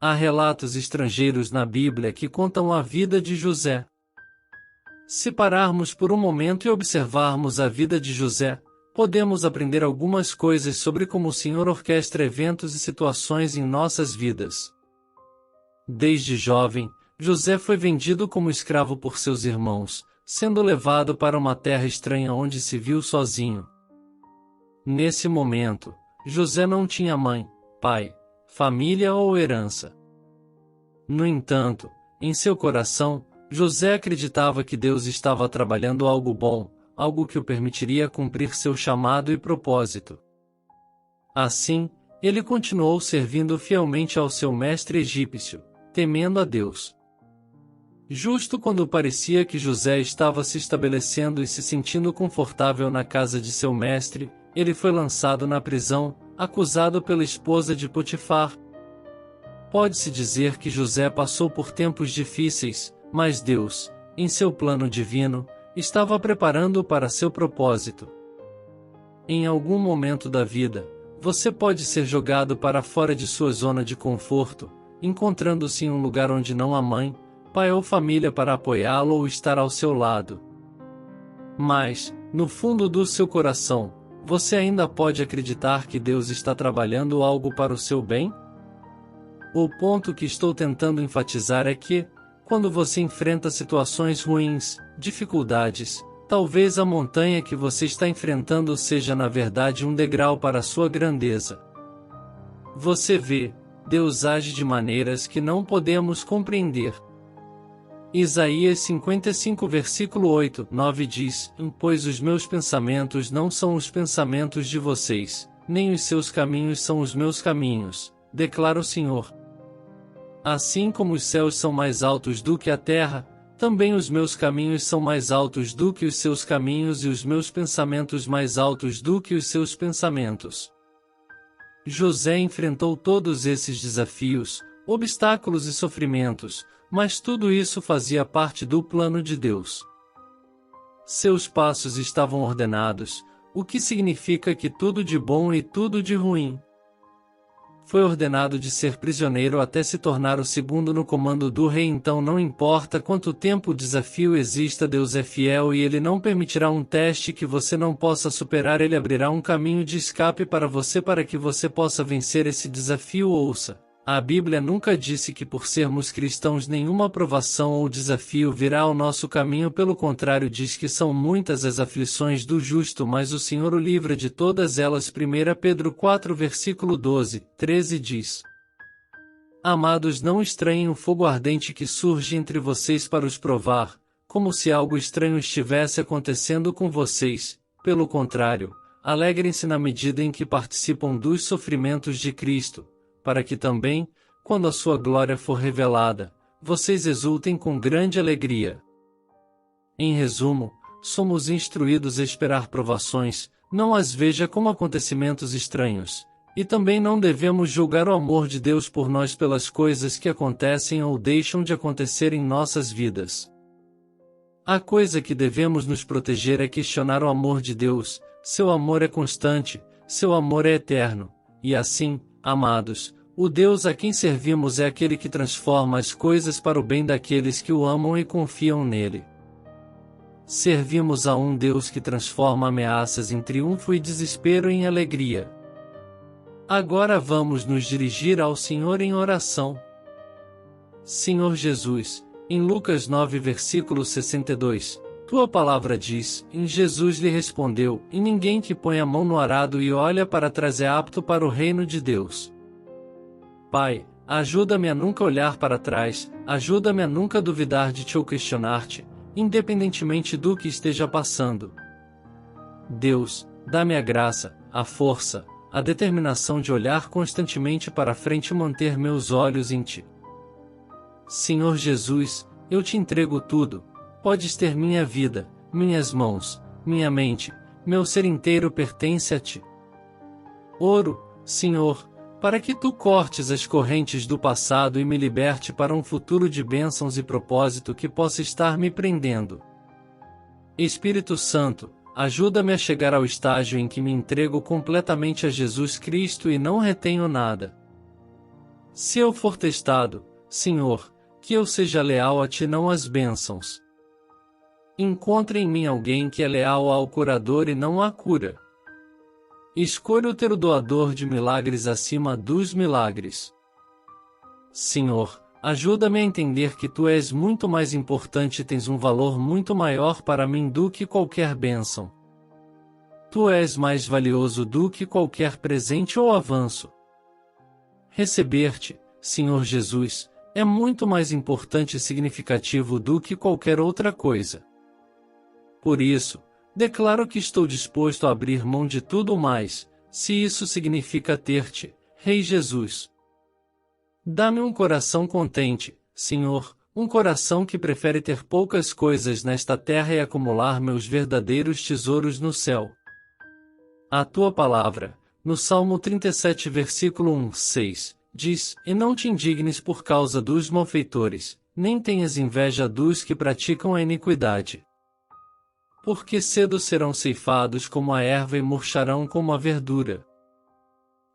Há relatos estrangeiros na Bíblia que contam a vida de José. Se pararmos por um momento e observarmos a vida de José, podemos aprender algumas coisas sobre como o Senhor orquestra eventos e situações em nossas vidas. Desde jovem, José foi vendido como escravo por seus irmãos, sendo levado para uma terra estranha onde se viu sozinho. Nesse momento, José não tinha mãe, pai, família ou herança. No entanto, em seu coração, José acreditava que Deus estava trabalhando algo bom, algo que o permitiria cumprir seu chamado e propósito. Assim, ele continuou servindo fielmente ao seu mestre egípcio, temendo a Deus. Justo quando parecia que José estava se estabelecendo e se sentindo confortável na casa de seu mestre, ele foi lançado na prisão, acusado pela esposa de Potifar. Pode-se dizer que José passou por tempos difíceis, mas Deus, em seu plano divino, estava preparando-o para seu propósito. Em algum momento da vida, você pode ser jogado para fora de sua zona de conforto, encontrando-se em um lugar onde não há mãe, pai ou família para apoiá-lo ou estar ao seu lado. Mas, no fundo do seu coração, você ainda pode acreditar que Deus está trabalhando algo para o seu bem? O ponto que estou tentando enfatizar é que, quando você enfrenta situações ruins, dificuldades, talvez a montanha que você está enfrentando seja na verdade um degrau para a sua grandeza. Você vê, Deus age de maneiras que não podemos compreender. Isaías 55 versículo 8, 9 diz: Pois os meus pensamentos não são os pensamentos de vocês, nem os seus caminhos são os meus caminhos, declara o Senhor. Assim como os céus são mais altos do que a terra, também os meus caminhos são mais altos do que os seus caminhos e os meus pensamentos mais altos do que os seus pensamentos. José enfrentou todos esses desafios, obstáculos e sofrimentos, mas tudo isso fazia parte do plano de Deus. Seus passos estavam ordenados, o que significa que tudo de bom e tudo de ruim. Foi ordenado de ser prisioneiro até se tornar o segundo no comando do rei. Então não importa quanto tempo o desafio exista, Deus é fiel e Ele não permitirá um teste que você não possa superar. Ele abrirá um caminho de escape para você para que você possa vencer esse desafio. Ouça, a Bíblia nunca disse que por sermos cristãos nenhuma provação ou desafio virá ao nosso caminho. Pelo contrário, diz que são muitas as aflições do justo, mas o Senhor o livra de todas elas. 1 Pedro 4 versículo 12, 13 diz: Amados, não estranhem o fogo ardente que surge entre vocês para os provar, como se algo estranho estivesse acontecendo com vocês. Pelo contrário, alegrem-se na medida em que participam dos sofrimentos de Cristo, para que também, quando a sua glória for revelada, vocês exultem com grande alegria. Em resumo, somos instruídos a esperar provações, não as veja como acontecimentos estranhos, e também não devemos julgar o amor de Deus por nós pelas coisas que acontecem ou deixam de acontecer em nossas vidas. A coisa que devemos nos proteger é questionar o amor de Deus. Seu amor é constante, seu amor é eterno, e assim, amados, o Deus a quem servimos é aquele que transforma as coisas para o bem daqueles que o amam e confiam nele. Servimos a um Deus que transforma ameaças em triunfo e desespero em alegria. Agora vamos nos dirigir ao Senhor em oração. Senhor Jesus, em Lucas 9 versículo 62, Tua palavra diz, Jesus lhe respondeu, e ninguém que põe a mão no arado e olha para trás é apto para o reino de Deus. Pai, ajuda-me a nunca olhar para trás, ajuda-me a nunca duvidar de Ti ou questionar-Te, independentemente do que esteja passando. Deus, dá-me a graça, a força, a determinação de olhar constantemente para frente e manter meus olhos em Ti. Senhor Jesus, eu Te entrego tudo, podes ter minha vida, minhas mãos, minha mente, meu ser inteiro pertence a Ti. Oro, Senhor, para que Tu cortes as correntes do passado e me liberte para um futuro de bênçãos e propósito que possa estar me prendendo. Espírito Santo, ajuda-me a chegar ao estágio em que me entrego completamente a Jesus Cristo e não retenho nada. Se eu for testado, Senhor, que eu seja leal a Ti, não às bênçãos. Encontre em mim alguém que é leal ao curador e não à cura. Escolho ter o doador de milagres acima dos milagres. Senhor, ajuda-me a entender que Tu és muito mais importante e tens um valor muito maior para mim do que qualquer bênção. Tu és mais valioso do que qualquer presente ou avanço. Receber-te, Senhor Jesus, é muito mais importante e significativo do que qualquer outra coisa. Por isso, declaro que estou disposto a abrir mão de tudo mais, se isso significa ter-te, Rei Jesus. Dá-me um coração contente, Senhor, um coração que prefere ter poucas coisas nesta terra e acumular meus verdadeiros tesouros no céu. A Tua palavra, no Salmo 37 versículo 1-6, diz: E não te indignes por causa dos malfeitores, nem tenhas inveja dos que praticam a iniquidade. Porque cedo serão ceifados como a erva e murcharão como a verdura.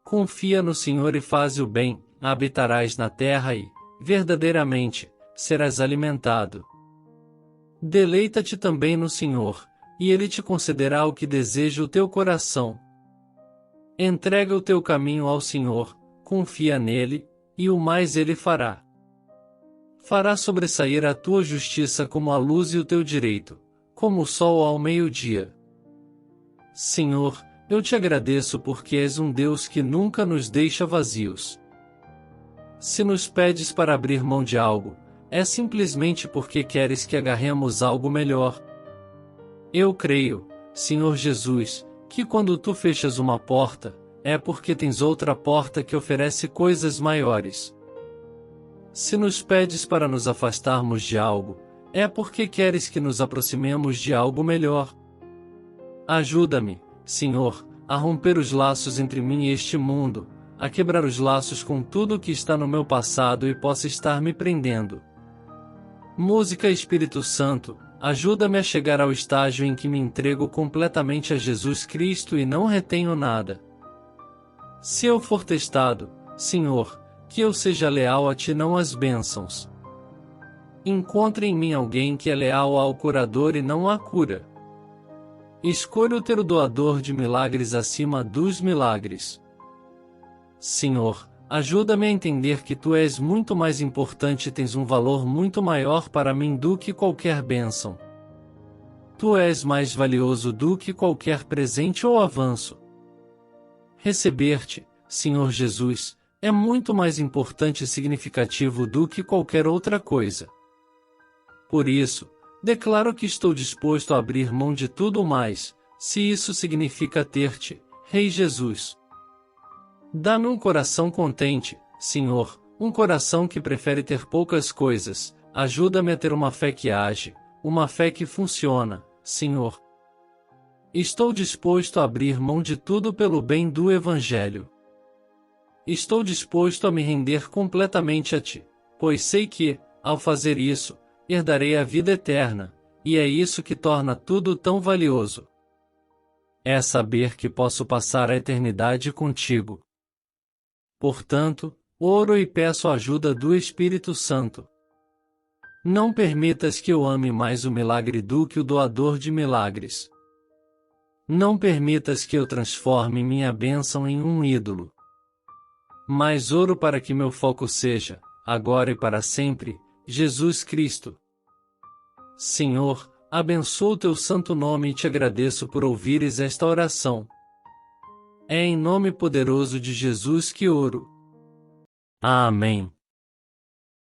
Confia no Senhor e faze o bem, habitarás na terra e, verdadeiramente, serás alimentado. Deleita-te também no Senhor, e Ele te concederá o que deseja o teu coração. Entrega o teu caminho ao Senhor, confia nele, e o mais Ele fará. Fará sobressair a tua justiça como a luz e o teu direito, como o sol ao meio-dia. Senhor, eu te agradeço porque és um Deus que nunca nos deixa vazios. Se nos pedes para abrir mão de algo, é simplesmente porque queres que agarremos algo melhor. Eu creio, Senhor Jesus, que quando tu fechas uma porta, é porque tens outra porta que oferece coisas maiores. Se nos pedes para nos afastarmos de algo, é porque queres que nos aproximemos de algo melhor. Ajuda-me, Senhor, a romper os laços entre mim e este mundo, a quebrar os laços com tudo o que está no meu passado e possa estar me prendendo. Música Espírito Santo, ajuda-me a chegar ao estágio em que me entrego completamente a Jesus Cristo e não retenho nada. Se eu for testado, Senhor, que eu seja leal a Ti, não às bênçãos. Encontre em mim alguém que é leal ao curador e não à cura. Escolho ter o doador de milagres acima dos milagres. Senhor, ajuda-me a entender que Tu és muito mais importante e tens um valor muito maior para mim do que qualquer bênção. Tu és mais valioso do que qualquer presente ou avanço. Receber-te, Senhor Jesus, é muito mais importante e significativo do que qualquer outra coisa. Por isso, declaro que estou disposto a abrir mão de tudo mais, se isso significa ter-te, Rei Jesus. Dá-me um coração contente, Senhor, um coração que prefere ter poucas coisas. Ajuda-me a ter uma fé que age, uma fé que funciona, Senhor. Estou disposto a abrir mão de tudo pelo bem do Evangelho. Estou disposto a me render completamente a Ti, pois sei que, ao fazer isso, herdarei a vida eterna, e é isso que torna tudo tão valioso. É saber que posso passar a eternidade contigo. Portanto, oro e peço a ajuda do Espírito Santo. Não permitas que eu ame mais o milagre do que o doador de milagres. Não permitas que eu transforme minha bênção em um ídolo. Mas oro para que meu foco seja, agora e para sempre, Jesus Cristo. Senhor, abençoa o Teu santo nome e Te agradeço por ouvires esta oração. É em nome poderoso de Jesus que oro. Amém.